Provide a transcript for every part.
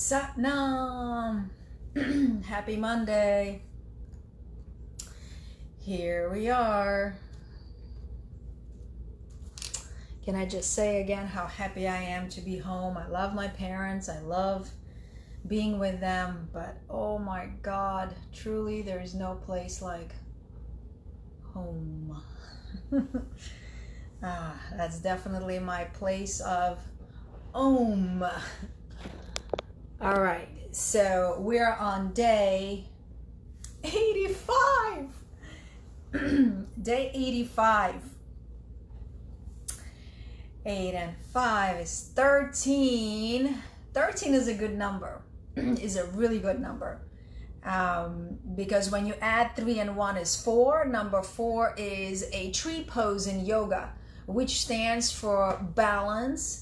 Satnam. Happy Monday. Here we are. Can I just say again how happy I am to be home? I love my parents. I love being with them. But oh my God, truly there is no place like home. That's definitely my place of Om. All right, so we're on day 85. Day 85. 8 and 5 is 13. 13 is a good number. Is a really good number. Because when you add 3 and 1 is 4. Number 4 is a tree pose in yoga, which stands for balance,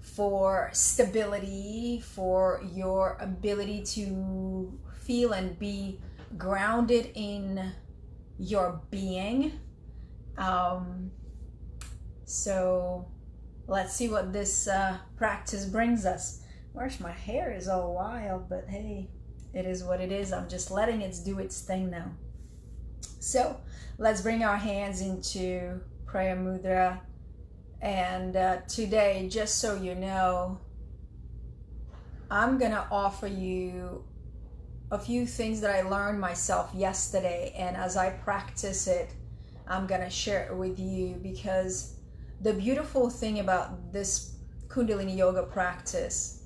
for stability, for your ability to feel and be grounded in your being. So let's see what this practice brings us. Gosh, my hair is all wild, but hey, it is what it is. I'm just letting it do its thing now. So let's bring our hands into prayer mudra. And today, just so you know, I'm gonna offer you a few things that I learned myself yesterday, and as I practice it, I'm gonna share it with you, because the beautiful thing about this Kundalini Yoga practice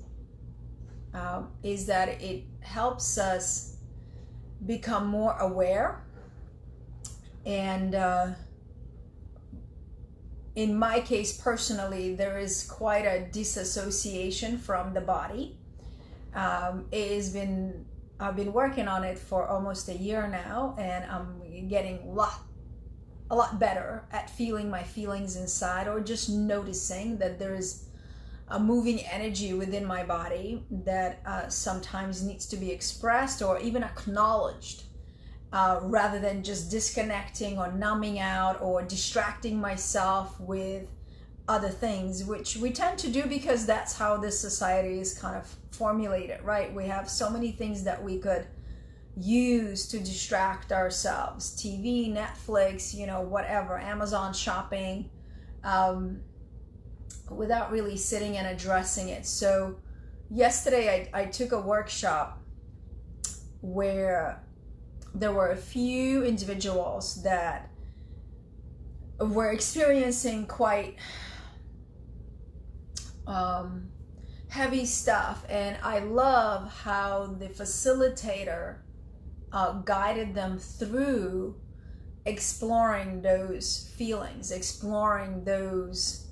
is that it helps us become more aware. And in my case personally, there is quite a disassociation from the body. I've been working on it for almost a year now, and I'm getting a lot better at feeling my feelings inside, or just noticing that there is a moving energy within my body that sometimes needs to be expressed or even acknowledged, rather than just disconnecting or numbing out or distracting myself with other things, which we tend to do because that's how this society is kind of formulated, right? We have so many things that we could use to distract ourselves: TV, Netflix, whatever, Amazon shopping, without really sitting and addressing it. So yesterday I took a workshop where there were a few individuals that were experiencing quite heavy stuff, and I love how the facilitator guided them through exploring those feelings, exploring those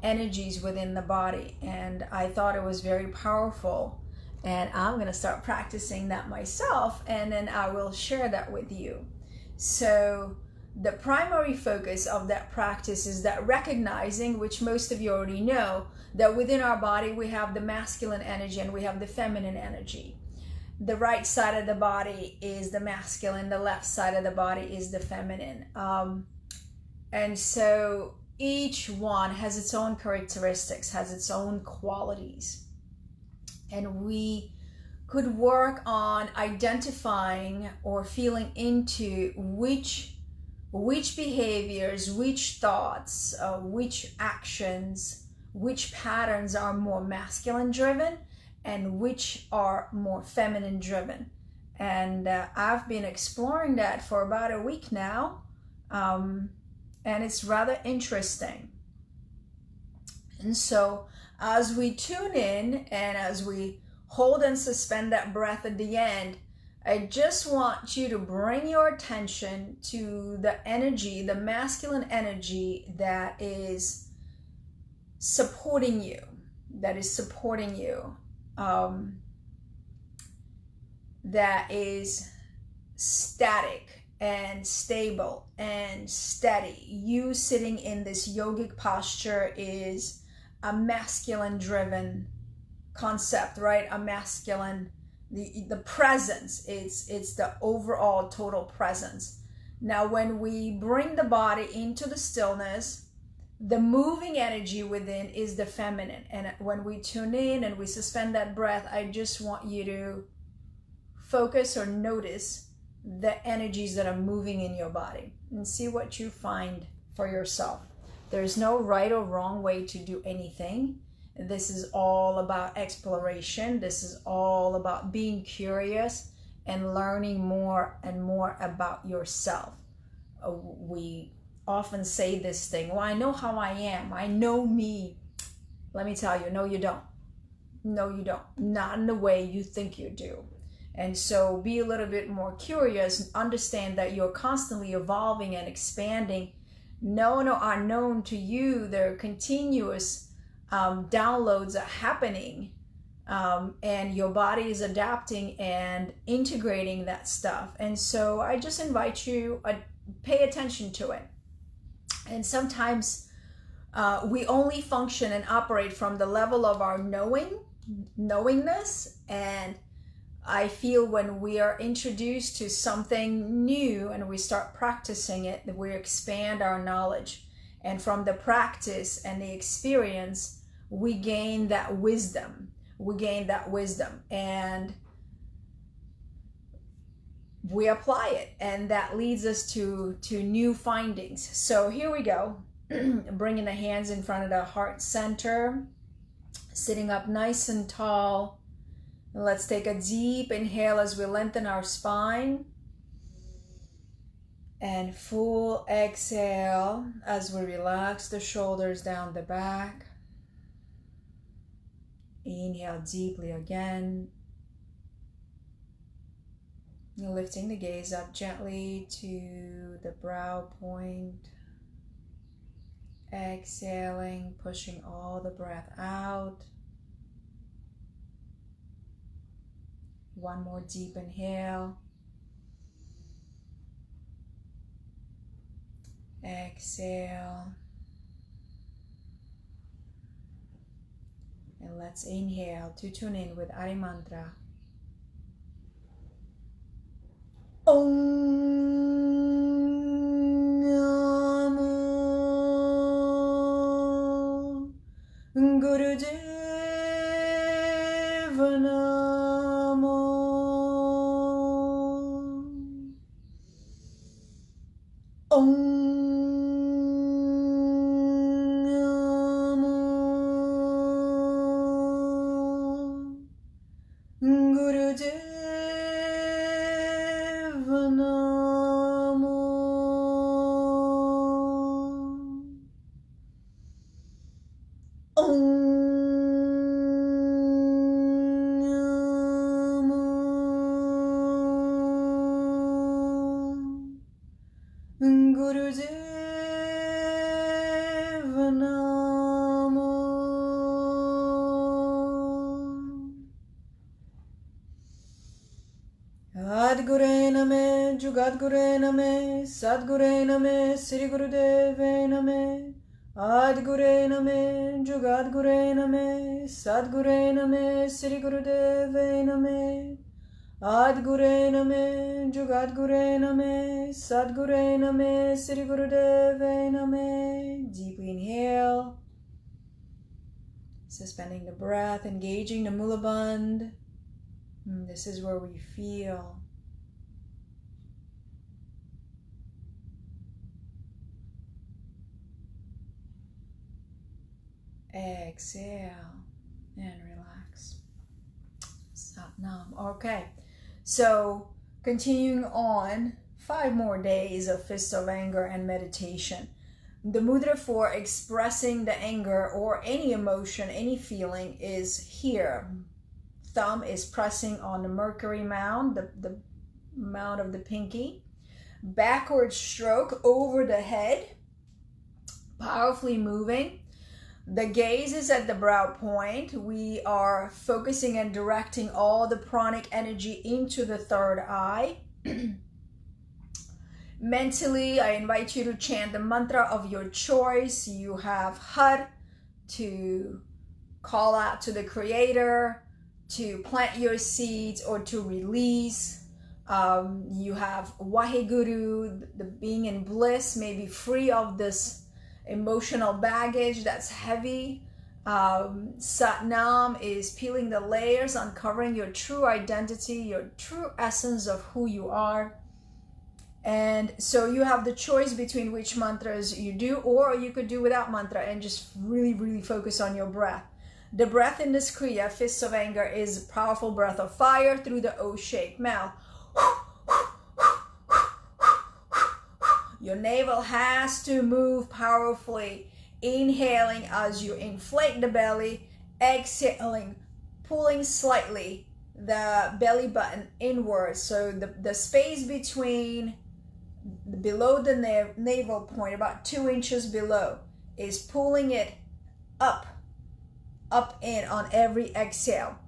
energies within the body. And I thought it was very powerful, and I'm going to start practicing that myself, and then I will share that with you. So the primary focus of that practice is that recognizing, which most of you already know, that within our body we have the masculine energy and we have the feminine energy. The right side of the body is the masculine, the left side of the body is the feminine. And so each one has its own characteristics, has its own qualities. And we could work on identifying or feeling into which behaviors, which thoughts, which actions, which patterns are more masculine driven and which are more feminine driven. And I've been exploring that for about a week now, and it's rather interesting. And so as we tune in and as we hold and suspend that breath at the end, I just want you to bring your attention to the energy, the masculine energy that is supporting you, that is static and stable and steady. You sitting in this yogic posture is a masculine driven concept, right? A masculine, the presence, it's the overall total presence. Now when we bring the body into the stillness, the moving energy within is the feminine. And when we tune in and we suspend that breath, I just want you to focus or notice the energies that are moving in your body and see what you find for yourself. There's no right or wrong way to do anything. This is all about exploration. This is all about being curious and learning more and more about yourself. We often say this thing, well, I know how I am. I know me. Let me tell you, no, you don't. No, you don't. Not in the way you think you do. And so be a little bit more curious and understand that you're constantly evolving and expanding. Known or unknown to you, there are continuous downloads are happening, and your body is adapting and integrating that stuff. And so I just invite you, pay attention to it. And sometimes we only function and operate from the level of our knowingness. And I feel when we are introduced to something new and we start practicing it, that we expand our knowledge. And from the practice and the experience, we gain that wisdom. And we apply it. And that leads us to new findings. So here we go. Bringing the hands in front of the heart center. Sitting up nice and tall. And let's take a deep inhale as we lengthen our spine. And full exhale as we relax the shoulders down the back. Inhale deeply again. Lifting the gaze up gently to the brow point. Exhaling, pushing all the breath out. One more deep inhale. Exhale. And let's inhale to tune in with Adi Mantra. Om Namo Gurudeva Namo Om Adgure Name, Jugadgure Name, Sadgure Name, Sri Gurudeve Name. Adgure Name, Jugadgure Name, Sadgure Name, Sri Gurudeve Name. Adgure Name, Jugadgure Name, Sadgure Name, Sri Gurudeve Name. Deeply inhale. Suspending the breath, engaging the Mula Bandh. This is where we feel. Exhale and relax. Stop numb. Okay, so continuing on, 5 more days of fist of anger and meditation. The mudra for expressing the anger or any emotion, any feeling is here. Thumb is pressing on the Mercury mound, the mound of the pinky. Backward stroke over the head, powerfully moving. The gaze is at the brow point. We are focusing and directing all the pranic energy into the third eye. Mentally, I invite you to chant the mantra of your choice. You have Har to call out to the Creator, to plant your seeds or to release. You have Waheguru, the being in bliss, maybe free of this emotional baggage that's heavy. Satnam is peeling the layers, uncovering your true identity, your true essence of who you are. And so you have the choice between which mantras you do, or you could do without mantra and just really focus on your breath. The breath in this kriya, fists of anger, is a powerful breath of fire through the O-shaped mouth. Your navel has to move powerfully, inhaling as you inflate the belly, exhaling, pulling slightly the belly button inwards. So the space between below the navel point, about 2 inches below, is pulling it up in on every exhale.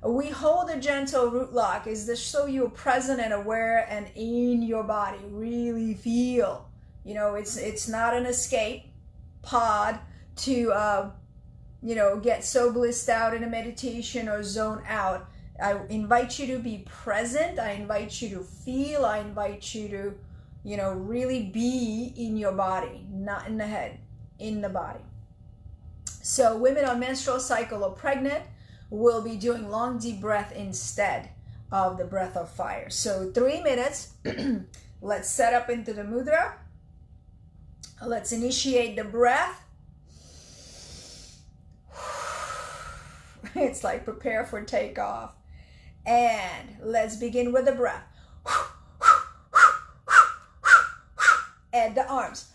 We hold a gentle root lock, is this so you're present and aware and in your body. Really feel, it's not an escape pod to get so blissed out in a meditation or zone out. I invite you to be present. I invite you to feel. I invite you to really be in your body, not in the head, in the body. So women on menstrual cycle or pregnant will be doing long deep breath instead of the breath of fire. So 3 minutes. Let's set up into the mudra. Let's initiate the breath. It's like prepare for takeoff. And let's begin with the breath. And the arms.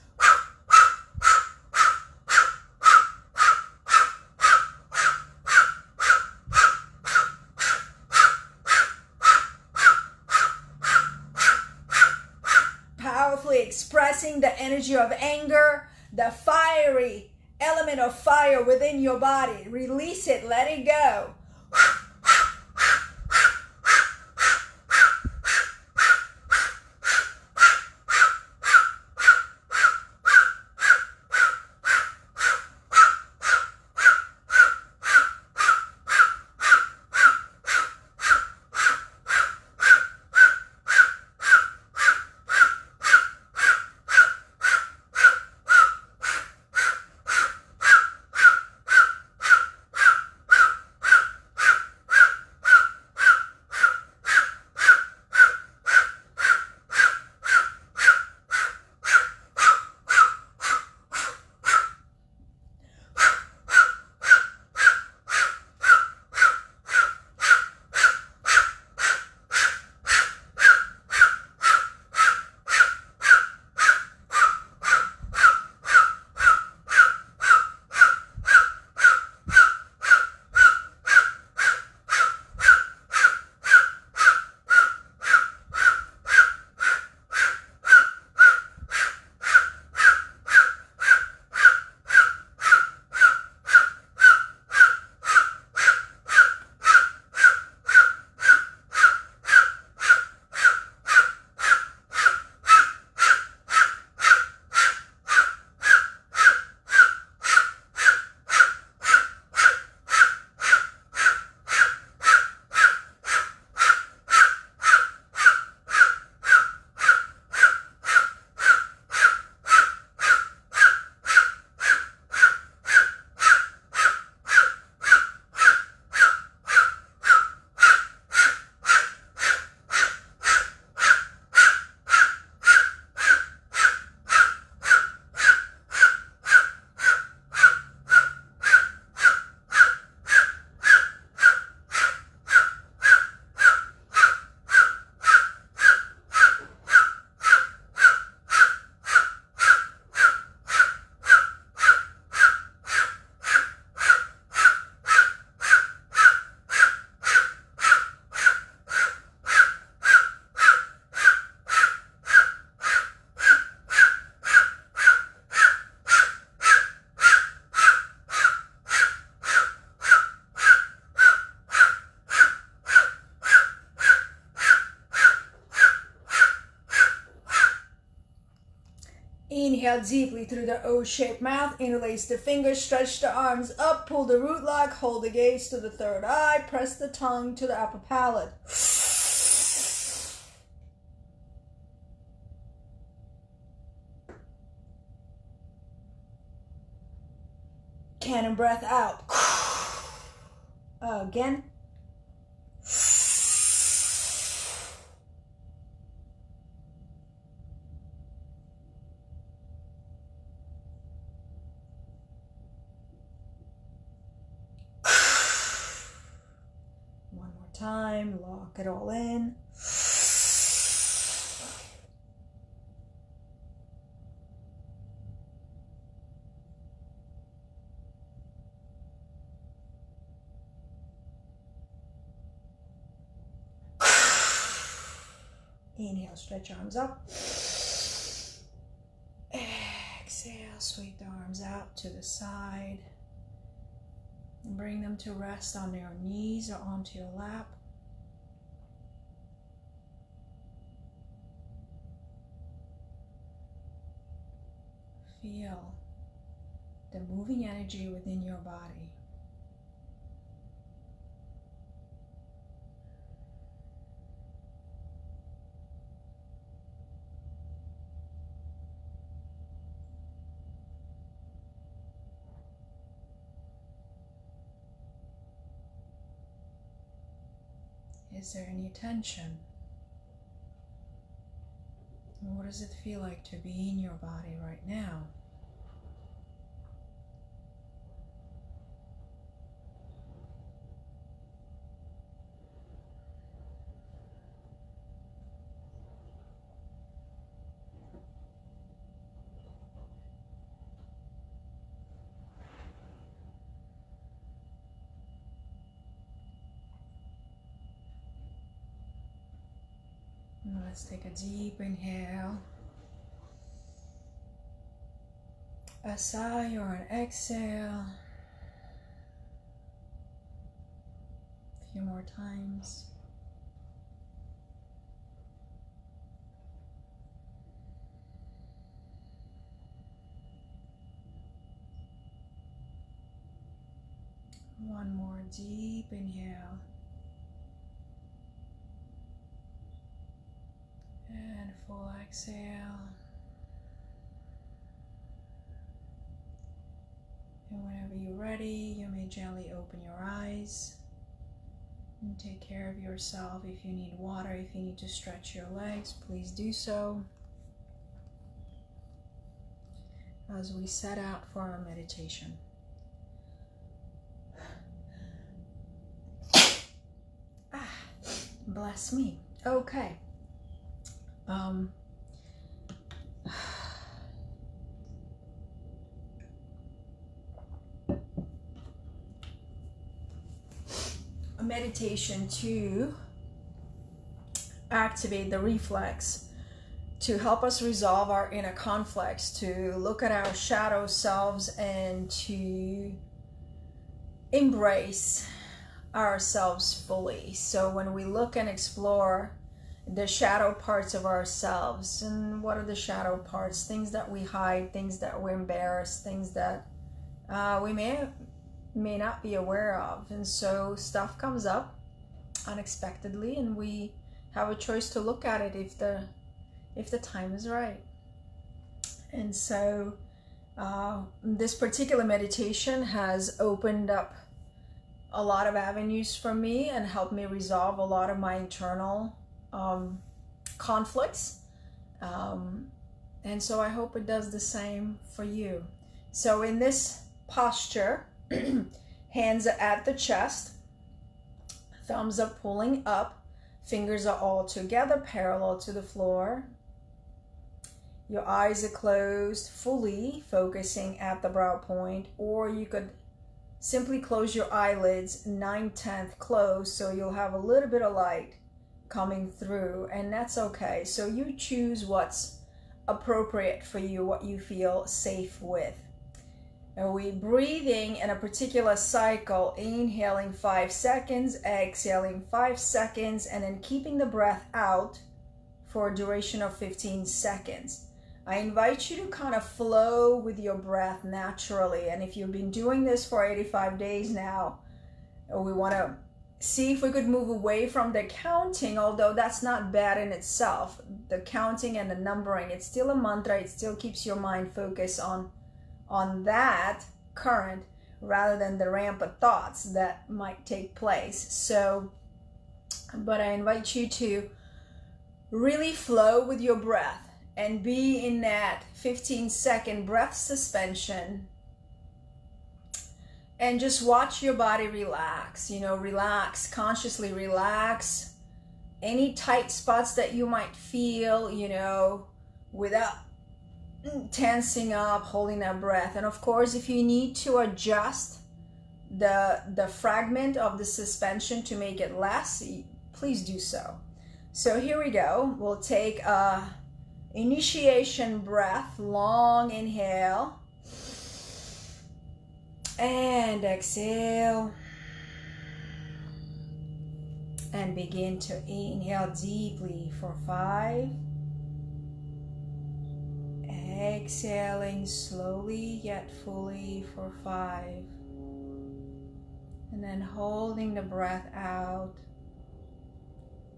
Powerfully expressing the energy of anger, the fiery element of fire within your body. Release it, let it go. Inhale deeply through the O-shaped mouth. Interlace the fingers, stretch the arms up, pull the root lock, hold the gaze to the third eye, press the tongue to the upper palate. can and breath out. Again. One more time, lock it all in. Inhale, stretch arms up. Exhale, sweep the arms out to the side. And bring them to rest on your knees or onto your lap. Feel the moving energy within your body. Is there any tension? What does it feel like to be in your body right now? Let's take a deep inhale, a sigh or an exhale. A few more times. One more deep inhale. And full exhale. And whenever you're ready, you may gently open your eyes and take care of yourself. If you need water, if you need to stretch your legs, please do so. As we set out for our meditation. Bless me. Okay. A meditation to activate the reflex, to help us resolve our inner conflicts, to look at our shadow selves and to embrace ourselves fully. So when we look and explore the shadow parts of ourselves, and what are the shadow parts? Things that we hide, things that we're embarrassed, things that we may not be aware of. And so stuff comes up unexpectedly, and we have a choice to look at it if the time is right. And so this particular meditation has opened up a lot of avenues for me and helped me resolve a lot of my internal conflicts, and so I hope it does the same for you. So in this posture, hands are at the chest, thumbs are pulling up, fingers are all together parallel to the floor. Your eyes are closed fully, focusing at the brow point, or you could simply close your eyelids 9/10 closed, so you'll have a little bit of light coming through, and that's okay. So you choose what's appropriate for you, what you feel safe with. And we breathing in a particular cycle, inhaling 5 seconds, exhaling 5 seconds, and then keeping the breath out for a duration of 15 seconds. I invite you to kind of flow with your breath naturally. And if you've been doing this for 85 days now, we want to see if we could move away from the counting, although that's not bad in itself. The counting and the numbering, it's still a mantra. It still keeps your mind focused on that current. rather than the rampant thoughts that might take place. So, but I invite you to really flow with your breath and be in that 15-second breath suspension, and just watch your body relax. Relax, consciously relax any tight spots that you might feel, without tensing up, holding that breath. And of course, if you need to adjust the fragment of the suspension to make it less, please do so. So here we go. We'll take a initiation breath, long inhale, and exhale, and begin to inhale deeply for 5, exhaling slowly yet fully for 5, and then holding the breath out.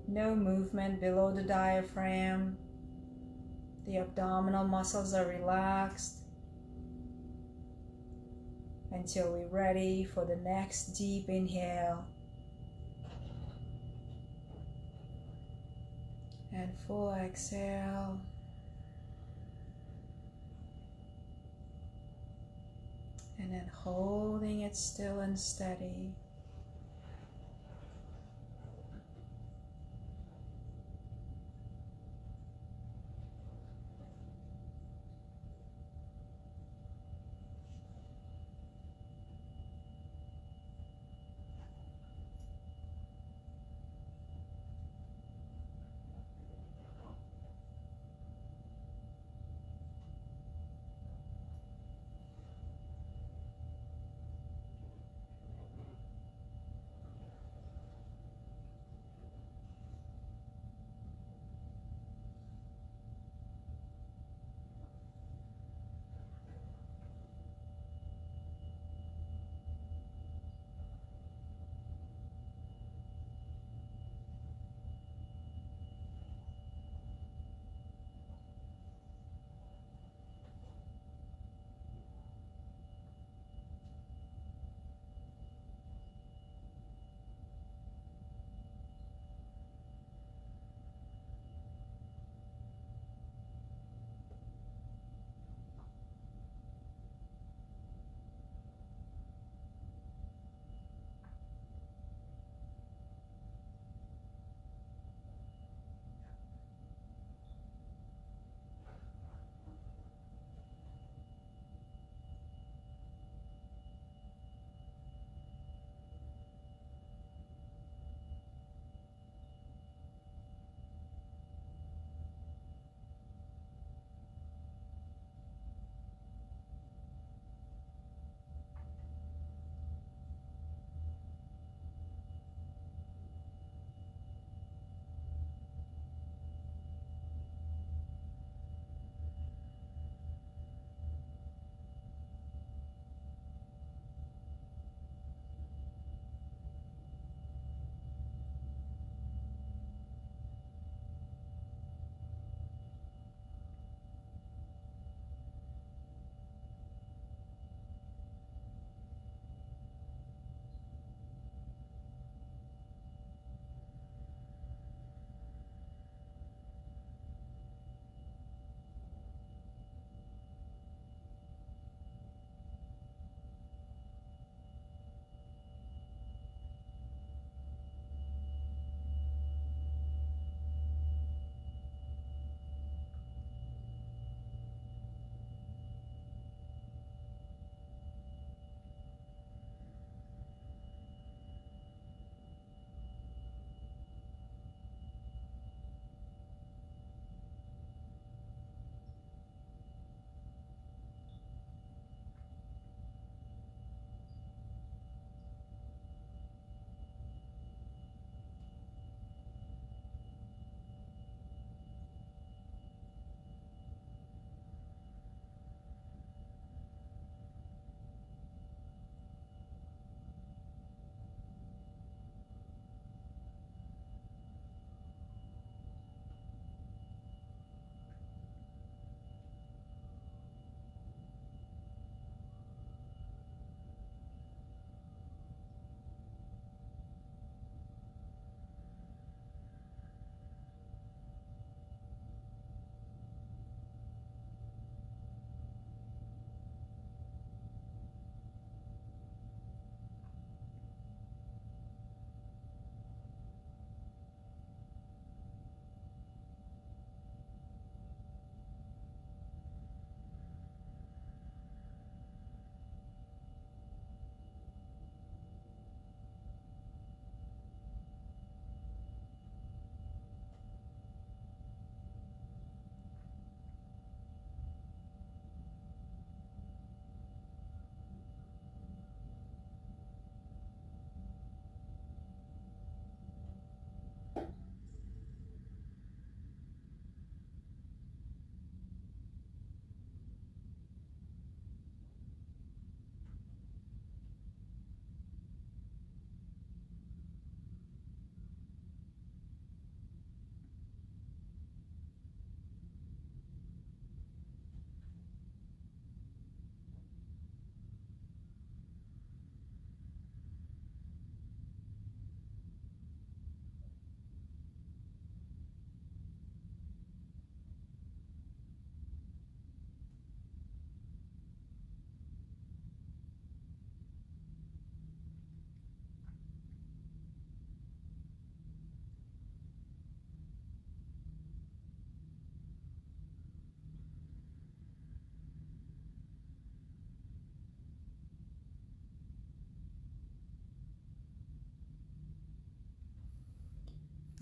No movement below the diaphragm. The abdominal muscles are relaxed until we're ready for the next deep inhale and full exhale. And then holding it still and steady.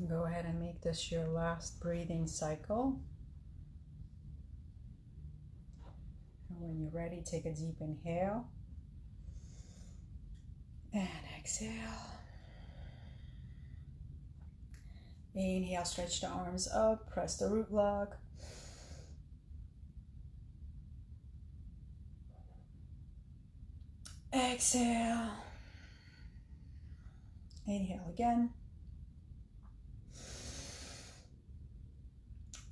Go ahead and make this your last breathing cycle. And when you're ready, take a deep inhale and exhale. Inhale, stretch the arms up, press the root log. Exhale. Inhale again.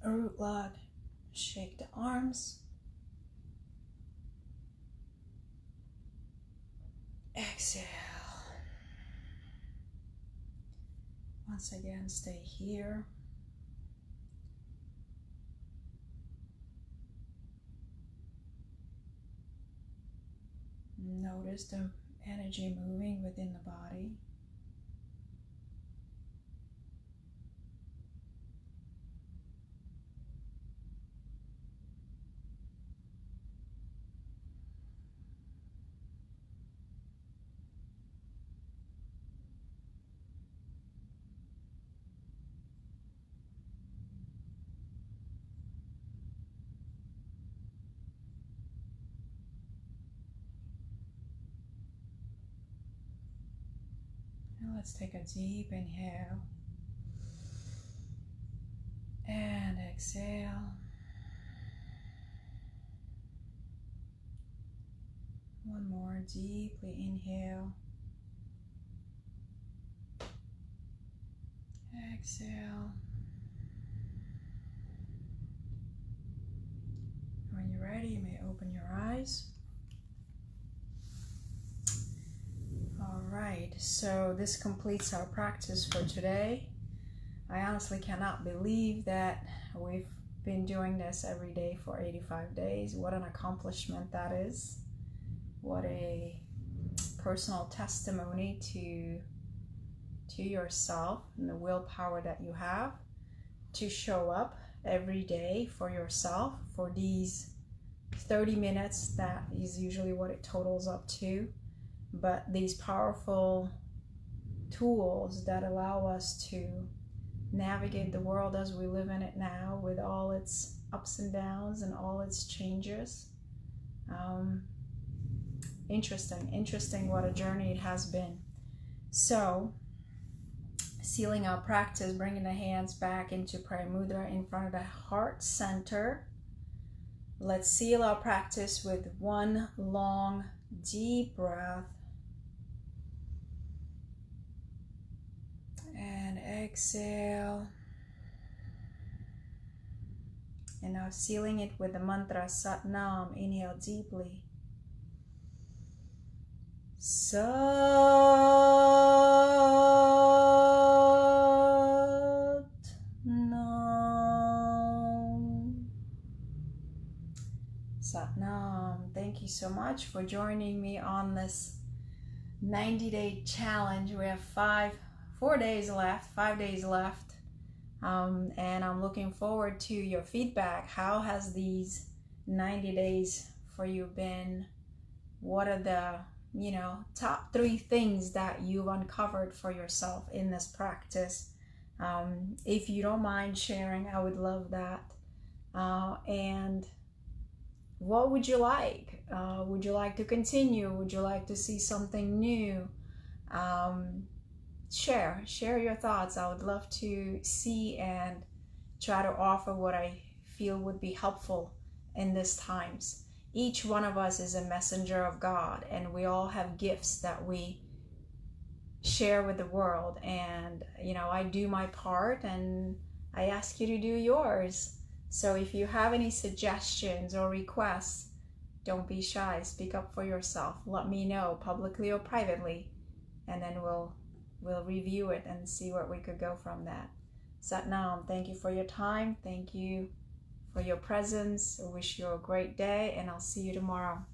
Root log. Shake the arms. Exhale. Once again, stay here. Notice the energy moving within the body. Let's take a deep inhale and exhale. One more, deeply inhale. Exhale. When you're ready, you may open your eyes. Alright, so this completes our practice for today. I honestly cannot believe that we've been doing this every day for 85 days. What an accomplishment that is. What a personal testimony to yourself and the willpower that you have to show up every day for yourself for these 30 minutes. That is usually what it totals up to. But these powerful tools that allow us to navigate the world as we live in it now, with all its ups and downs and all its changes. Interesting what a journey it has been. So, sealing our practice, bringing the hands back into prayer mudra in front of the heart center. Let's seal our practice with one long, deep breath. And exhale. And now sealing it with the mantra Sat Nam. Inhale deeply. Sat Nam. Sat Nam. Thank you so much for joining me on this 90-day challenge. We have 5 days left, and I'm looking forward to your feedback. How has these 90 days for you been? What are the top 3 things that you've uncovered for yourself in this practice? If you don't mind sharing, I would love that. And what would you like? Would you like to continue? Would you like to see something new? Share your thoughts. I would love to see and try to offer what I feel would be helpful in these times. Each one of us is a messenger of God, and we all have gifts that we share with the world. And I do my part, and I ask you to do yours. So if you have any suggestions or requests, don't be shy. Speak up for yourself. Let me know, publicly or privately, and then we'll review it and see where we could go from that. Sat Nam, thank you for your time. Thank you for your presence. I wish you a great day, and I'll see you tomorrow.